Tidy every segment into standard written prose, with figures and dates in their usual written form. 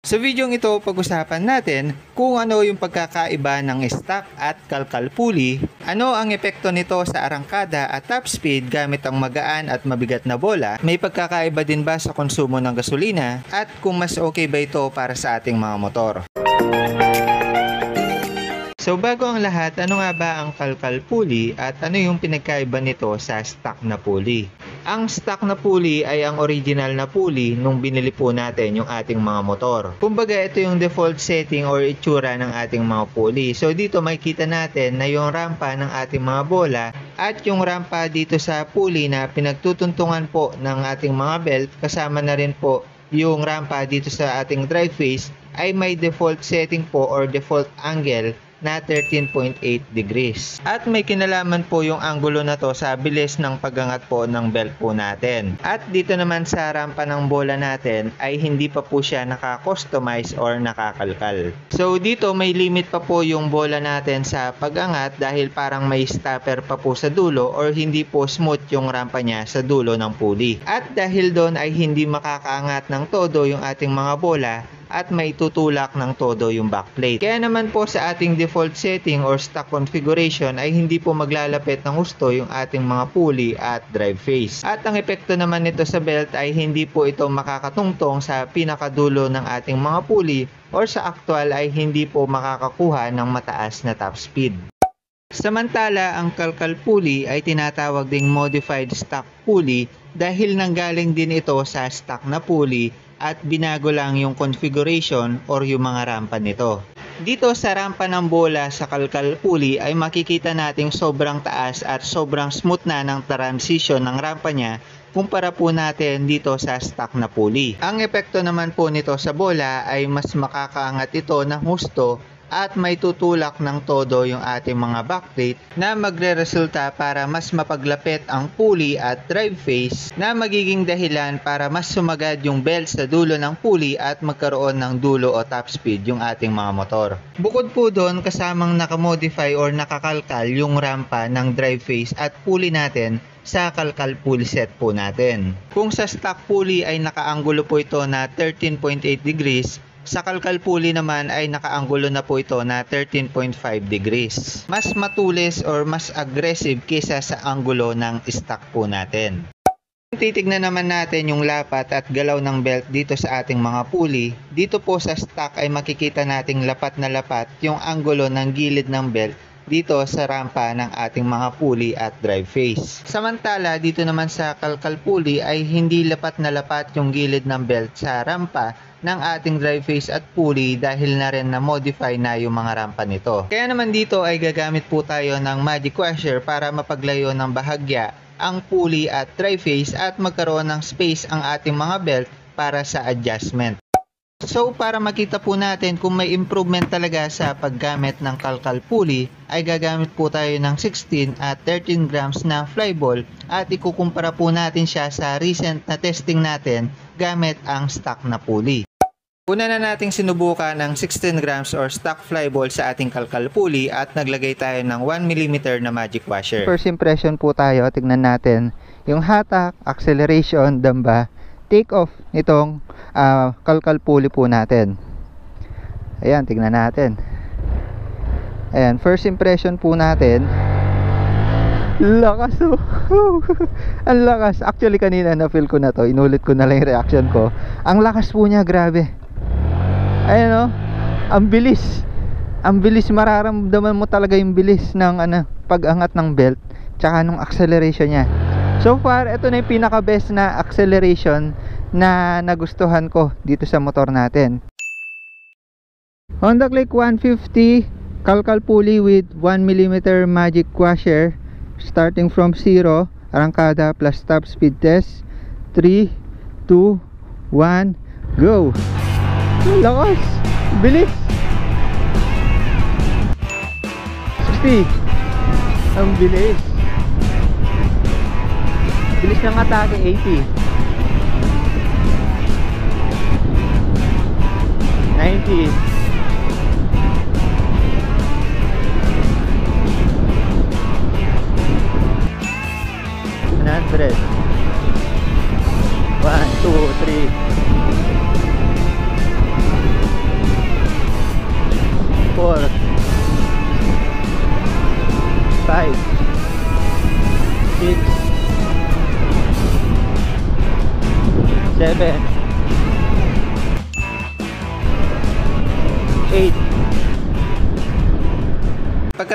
Sa videong ito, pag-usapan natin kung ano yung pagkakaiba ng stock at kalkal pulley, ano ang epekto nito sa arangkada at top speed gamit ang magaan at mabigat na bola, may pagkakaiba din ba sa konsumo ng gasolina, at kung mas okay ba ito para sa ating mga motor. So bago ang lahat, ano nga ba ang kalkal pulley at ano yung pinagkaiba nito sa stock na pulley? Ang stock na pulley ay ang original na pulley nung binili po natin yung ating mga motor. Kumbaga ito yung default setting or itsura ng ating mga pulley. So dito makikita natin na yung rampa ng ating mga bola at yung rampa dito sa pulley na pinagtutuntungan po ng ating mga belt, kasama na rin po yung rampa dito sa ating drive face, ay may default setting po or default angle na 13.8 degrees. At may kinalaman po yung anggulo na to sa bilis ng pagangat po ng belt po natin. At dito naman sa rampa ng bola natin ay hindi pa po siya naka-customize or nakakalkal. So dito may limit pa po yung bola natin sa pagangat dahil parang may stopper pa po sa dulo or hindi po smooth yung rampa niya sa dulo ng pulley. At dahil doon ay hindi makakaangat ng todo yung ating mga bola at may tutulak ng todo yung backplate. Kaya naman po sa ating default setting or stock configuration ay hindi po maglalapit ng husto yung ating mga pulley at drive face. At ang epekto naman nito sa belt ay hindi po ito makakatungtong sa pinakadulo ng ating mga pulley or sa actual ay hindi po makakakuha ng mataas na top speed. Samantala, ang kalkal pulley ay tinatawag ding modified stock pulley dahil nanggaling din ito sa stock na pulley at binago lang yung configuration or yung mga rampa nito. Dito sa rampa ng bola sa kalkal pulley ay makikita nating sobrang taas at sobrang smooth na ng transition ng rampa niya kumpara po natin dito sa stock na pulley. Ang epekto naman po nito sa bola ay mas makakaangat ito ng husto at may tutulak ng todo yung ating mga backplate na magre-resulta para mas mapaglapit ang pulley at drive face na magiging dahilan para mas sumagad yung belt sa dulo ng pulley at magkaroon ng dulo o top speed yung ating mga motor. Bukod po doon, kasamang nakamodify or nakakalkal yung rampa ng drive face at pulley natin sa kalkal pulley set po natin. Kung sa stock pulley ay nakaanggulo po ito na 13.8 degrees, sa kalkal pulley naman ay nakaanggulo na po ito na 13.5 degrees. Mas matulis or mas aggressive kesa sa anggulo ng stock po natin. Kung titignan naman natin yung lapat at galaw ng belt dito sa ating mga pulley, dito po sa stock ay makikita nating lapat na lapat yung anggulo ng gilid ng belt dito sa rampa ng ating mga pulley at drive face. Samantala, dito naman sa kalkal pulley ay hindi lapat na lapat yung gilid ng belt sa rampa ng ating drive face at pulley dahil na rin na modify na yung mga rampa nito. Kaya naman dito ay gagamit po tayo ng magic washer para mapaglayo ng bahagya ang pulley at drive face at magkaroon ng space ang ating mga belt para sa adjustment. So para makita po natin kung may improvement talaga sa paggamit ng kalkal pulley ay gagamit po tayo ng 16 at 13 grams na flyball at ikukumpara po natin siya sa recent na testing natin gamit ang stock na pulley. Una na nating sinubukan ng 16 grams or stock flyball sa ating kalkal pulley at naglagay tayo ng 1mm na magic washer. First impression po tayo, tignan natin yung hatak, acceleration, damba, take off nitong kalkal pulley po natin. Ayan, tignan natin. Ayan, first impression po natin, lakas oh. Ang lakas. Actually kanina na feel ko na to, inulit ko na lang yung reaction ko. Ang lakas po niya, grabe. Ayan oh, ang bilis. Ang bilis, mararamdaman mo talaga yung bilis ng pag-angat ng belt tsaka nung acceleration niya. So far, ito na yung pinaka best na acceleration na nagustuhan ko dito sa motor natin. Honda Click 150 kalkal pulley with 1mm magic washer, starting from 0, arangkada plus top speed test. 3, 2, 1, go! Lakas! Bilis! 60! Ang bilis! Bilis ng atake, 80, 90, 100, 1, 2, 3,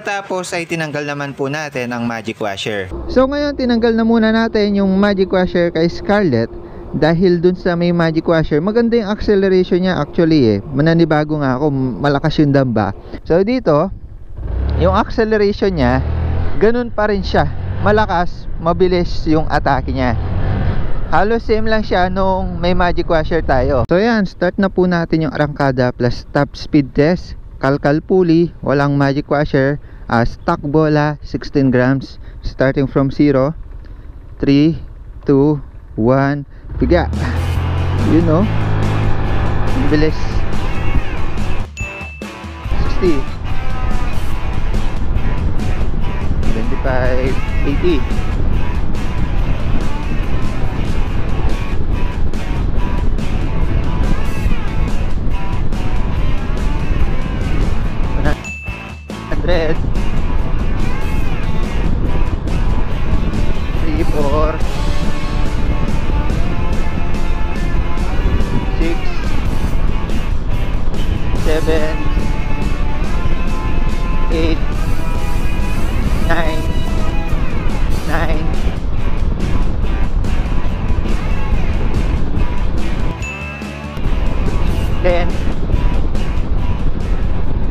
Pagkatapos ay tinanggal naman po natin ang magic washer. So ngayon tinanggal na muna natin yung magic washer kay Scarlett. Dahil dun sa may magic washer, maganda yung acceleration niya actually mananibago nga ako, malakas yung damba. So dito, yung acceleration niya, ganun pa rin siya. Malakas, mabilis yung atake niya. Halos same lang siya nung may magic washer tayo. So yan, start na po natin yung arangkada plus top speed test. Kalkal pulley, walang magic washer, stock bola, 16 grams, starting from 0, 3, 2, 1, piga. You know, bilis. 60, 25, 80. Red 3, 4, 6, 7, 8, 9, 10.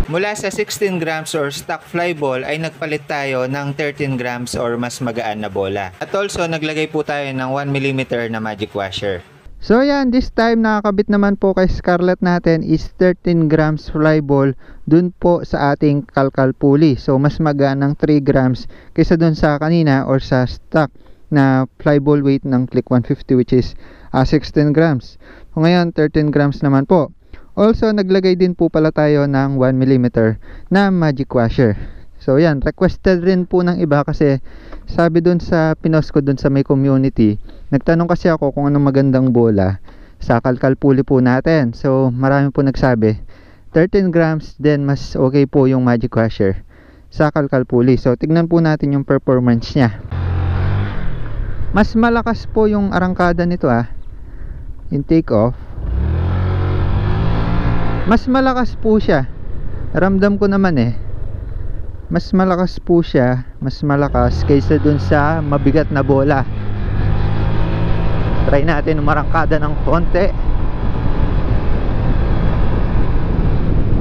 Mula sa 16 grams or stock fly ball ay nagpalit tayo ng 13 grams or mas magaan na bola. At also naglagay po tayo ng 1mm na magic washer. So yan, this time nakakabit naman po kay Scarlett natin is 13 grams fly ball dun po sa ating kalkal pulley. So mas magaan ng 3 grams kaysa dun sa kanina or sa stock na fly ball weight ng Click 150 which is 16 grams. So ngayon 13 grams naman po. Also, naglagay din po pala tayo ng 1mm na magic washer. So, yan. Requested rin po ng iba kasi sabi dun sa pinost ko dun sa may community. Nagtanong kasi ako kung anong magandang bola sa kalkal pulley po natin. So, marami po nagsabi. 13 grams, then mas okay po yung magic washer sa kalkal pulley. So, tignan po natin yung performance niya. Mas malakas po yung arangkada nito yung take off. Mas malakas po siya. Ramdam ko naman mas malakas po siya. Mas malakas kaysa dun sa mabigat na bola. Try natin umarangkada ng konti.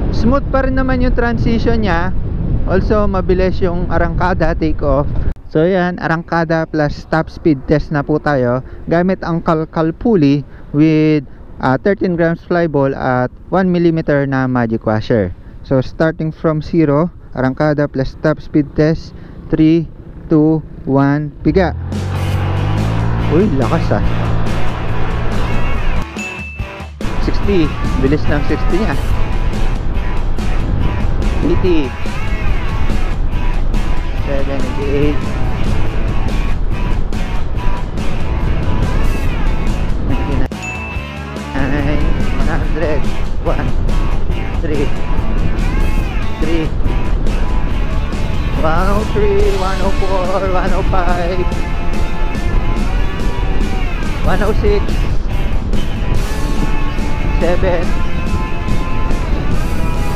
Smooth pa rin naman yung transition niya. Also mabilis yung arangkada take off. So yan, arangkada plus top speed test na po tayo gamit ang kalkal pulley with 13 grams fly ball at 1mm na magic washer. So starting from 0, arangkada plus top speed test, 3, 2, 1, piga. Uy, lakas 60, bilis ng 60 niya. 80, 78, 100, 1, 3, 3, 103, 104, 105, 106, 7,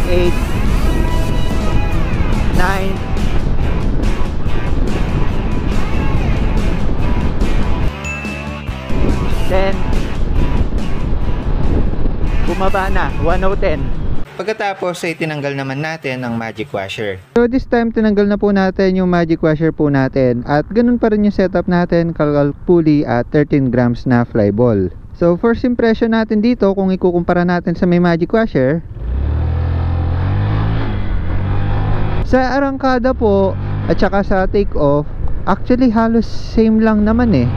8, 9, 10. Bumaba na, 110. Pagkatapos ay tinanggal naman natin ang magic washer. So this time tinanggal na po natin yung magic washer po natin. At ganun pa rin yung setup natin, kalkal pulley at 13 grams na fly ball. So first impression natin dito, kung ikukumpara natin sa may magic washer, sa arangkada po at saka sa take off, actually halos same lang naman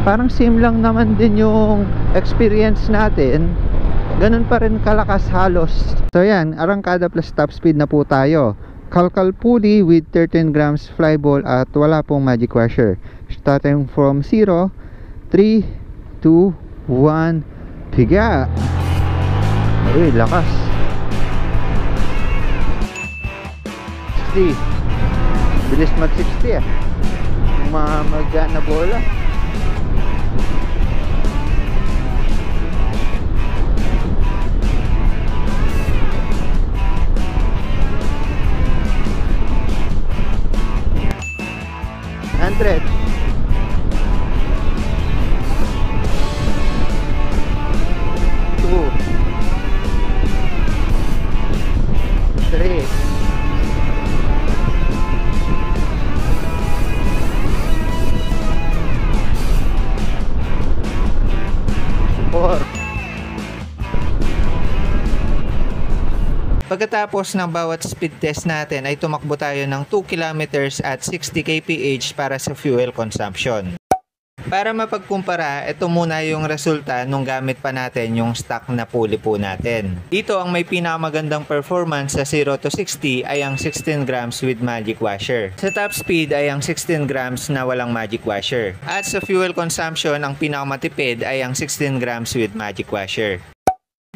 parang same lang naman din yung experience natin. Ganun pa rin kalakas halos. So yan, arangkada plus top speed na po tayo. Kalkal pulley with 13 grams fly ball at wala pong magic washer. Starting from 0, 3, 2, 1, piga. Uy, lakas. 60. Bilis mag 60 magaan na bola. Pagkatapos ng bawat speed test natin ay tumakbo tayo ng 2 kilometers at 60 kph para sa fuel consumption. Para mapagkumpara, ito muna yung resulta nung gamit pa natin yung stock na pulley po natin. Dito ang may pinakamagandang performance sa 0 to 60 ay ang 16 grams with magic washer. Sa top speed ay ang 16 grams na walang magic washer. At sa fuel consumption, ang pinakamatipid ay ang 16 grams with magic washer.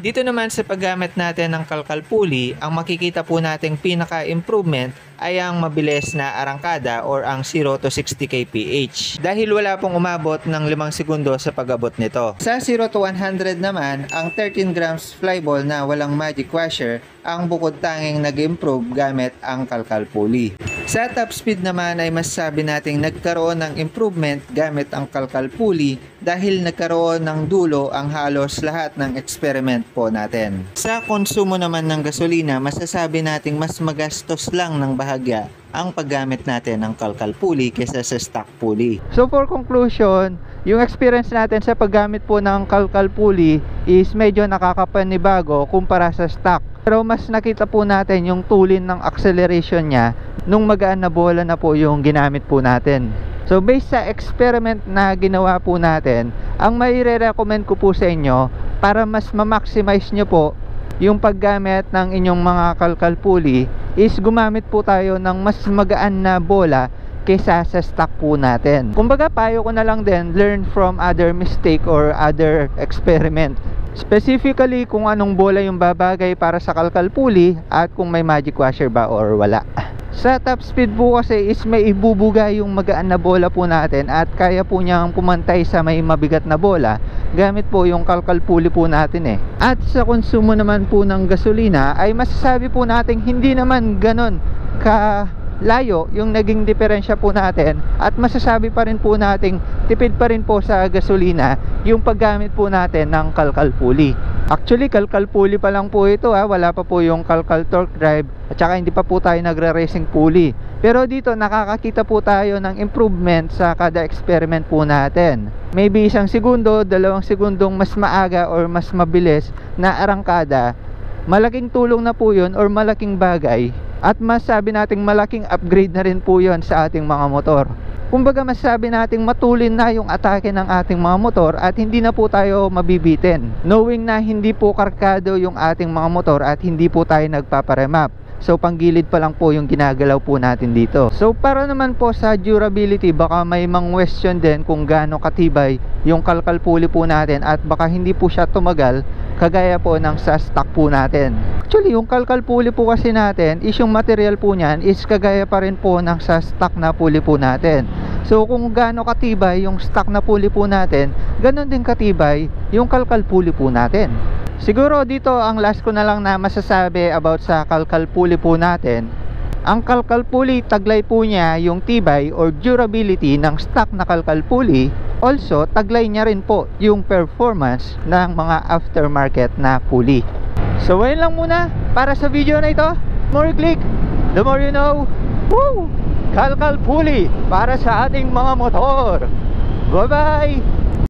Dito naman sa paggamit natin ng kalkal pulley, ang makikita po nating pinaka-improvement ay ang mabilis na arangkada or ang 0 to 60 kph. Dahil wala pong umabot ng 5 segundo sa pag-abot nito. Sa 0 to 100 naman, ang 13 grams flyball na walang magic washer ang bukod tanging nag-improve gamit ang kalkal pulley. Sa top speed naman ay masasabi nating nagkaroon ng improvement gamit ang kalkal pulley dahil nagkaroon ng dulo ang halos lahat ng experiment po natin. Sa konsumo naman ng gasolina, masasabi nating mas magastos lang ng bahagya ang paggamit natin ng kalkal pulley kaysa sa stock pulley. So for conclusion, yung experience natin sa paggamit po ng kalkal pulley is medyo nakakapanibago kumpara sa stock. Pero mas nakita po natin yung tulin ng acceleration niya nung magaan na bola na po yung ginamit po natin. So based sa experiment na ginawa po natin, ang maire-recommend ko po sa inyo para mas ma-maximize nyo po yung paggamit ng inyong mga kalkal pulley is gumamit po tayo ng mas magaan na bola kaysa sa stock po natin. Kumbaga payo ko na lang din, learn from other mistake or other experiment. Specifically kung anong bola yung babagay para sa kalkal pulley at kung may magic washer ba or wala. Sa top speed po kasi is may ibubuga yung magaan na bola po natin at kaya po niyang pumantay sa may mabigat na bola gamit po yung kalkal pulley po natin At sa konsumo naman po ng gasolina ay masasabi po natin hindi naman ganon ka layo yung naging diferensya po natin at masasabi pa rin po nating tipid pa rin po sa gasolina yung paggamit po natin ng kalkal pulley. Actually kalkal pulley pa lang po ito wala pa po yung kalkal torque drive at saka hindi pa po tayo nagre-racing pulley. Pero dito nakakakita po tayo ng improvement sa kada experiment po natin. Maybe 1 segundo, 2 segundong mas maaga or mas mabilis na arangkada. Malaking tulong na po yun or malaking bagay. At masasabi nating malaking upgrade na rin po yon sa ating mga motor. Kumbaga masasabi nating matulin na yung atake ng ating mga motor at hindi na po tayo mabibitin. Knowing na hindi po karkado yung ating mga motor at hindi po tayo nagpaparemap. So panggilid pa lang po yung ginagalaw po natin dito. So para naman po sa durability, baka may mang-question din kung gaano katibay yung kalkal pulley po natin at baka hindi po siya tumagal kagaya po ng sa stock po natin. Actually yung kalkal pulley po kasi natin is yung material po niyan is kagaya pa rin po ng sa stock na pulley po natin. So kung gaano katibay yung stock na pulley po natin, ganon din katibay yung kalkal pulley po natin. Siguro dito ang last ko na lang na masasabi about sa kalkal pulley po natin. Ang kalkal pulley, taglay po niya yung tibay or durability ng stock na kalkal pulley. Also, taglay niya rin po yung performance ng mga aftermarket na pulley. So, ayun lang muna para sa video na ito. The more you click, the more you know. Woo! Kalkal pulley para sa ating mga motor. Bye-bye!